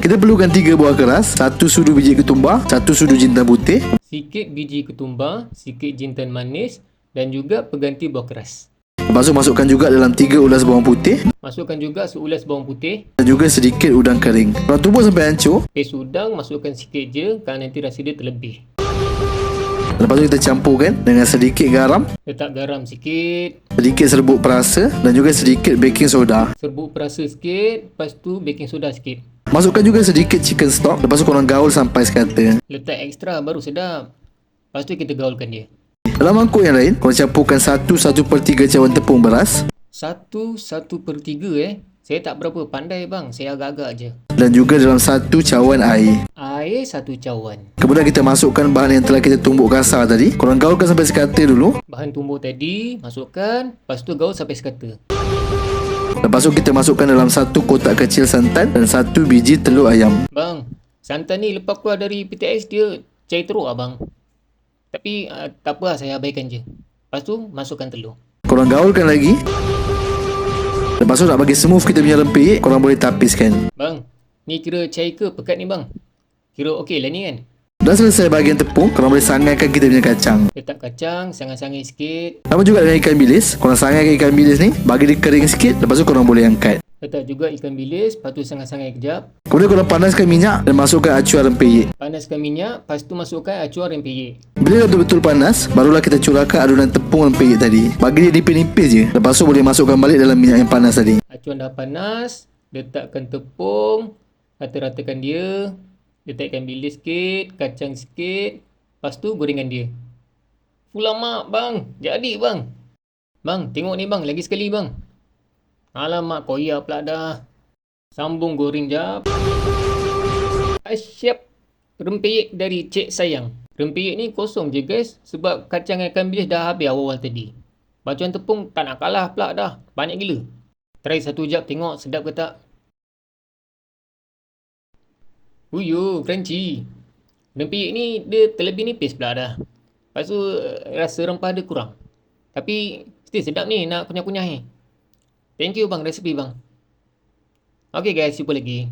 Kita perlukan 3 buah keras, 1 sudu biji ketumbar, 1 sudu jintan putih, sikit biji ketumbar, sikit jintan manis dan juga pengganti buah keras. Lepas tu masukkan juga dalam 3 ulas bawang putih Masukkan juga seulas bawang putih. dan juga sedikit udang kering. Korang tumbuk sampai hancur. Pes udang masukkan sikit je kerana nanti rasa dia terlebih. Lepas tu kita campurkan dengan sedikit garam, Letak garam sikit, sedikit serbuk perasa dan juga sedikit baking soda. serbuk perasa sikit, lepas tu baking soda sikit. Masukkan juga sedikit chicken stock. Lepas tu korang gaul sampai sekata. Letak ekstra baru sedap. Lepas tu kita gaulkan dia. Dalam mangkuk yang lain, korang campurkan 1/1/3 cawan tepung beras 1/1/3 Saya tak berapa pandai bang, saya agak-agak je. dan juga dalam 1 cawan air. Air 1 cawan. Kemudian kita masukkan bahan yang telah kita tumbuk kasar tadi. Korang gaulkan sampai sekata dulu. Bahan tumbuk tadi, masukkan, lepas tu gaul sampai sekata. Lepas tu kita masukkan dalam 1 kotak kecil santan dan 1 biji telur ayam. Bang, santan ni lepas keluar dari PTX dia cair teruk abang. Tapi tak apa lah, saya abaikan je. Lepas tu masukkan telur. Korang gaulkan lagi. Lepas tu nak bagi smooth kita punya rempeyek, korang boleh tapiskan. Bang, ni kira cair ke pekat ni bang? Kira okey lah ni kan? Dah selesai bahagian tepung, korang boleh sangaikan kita punya kacang. Letak kacang, sangat-sangat sikit. Sama juga dengan ikan bilis. Korang sangaikan ikan bilis ni, bagi dia kering sikit. Lepas tu korang boleh angkat. Letak juga ikan bilis, lepas tu sangat-sangat kejap. Kemudian korang panaskan minyak dan masukkan acuan rempeyek. Panaskan minyak, lepas tu masukkan acuan rempeyek. Bila dah betul-betul panas, barulah kita curahkan adunan tepung rempeyek tadi. Bagi dia nipis-nipis je. Lepas tu boleh masukkan balik dalam minyak yang panas tadi. Acuan dah panas, letakkan tepung, rata-ratakan dia. Letak ikan bilis sikit, kacang sikit. Lepas tu gorengkan dia. Alamak bang, jadi bang. Bang, tengok ni bang, lagi sekali bang. Alamak, koyak pula dah. Sambung goreng jap. Siap. Rempeyek dari Cik Sayang. Rempeyek ni kosong je guys, sebab kacang dan ikan bilis dah habis awal-awal tadi. Bacuan tepung tak nak kalah pula dah. Banyak gila. Try 1 jap tengok sedap ke tak. Uyo, crunchy. Rempeyek ni dia terlebih nipis pula dah. Lepas tu rasa rempah dia kurang. Tapi still sedap ni, nak kunyah-kunyah ni. Thank you bang, resepi bang. Okay guys, jumpa lagi.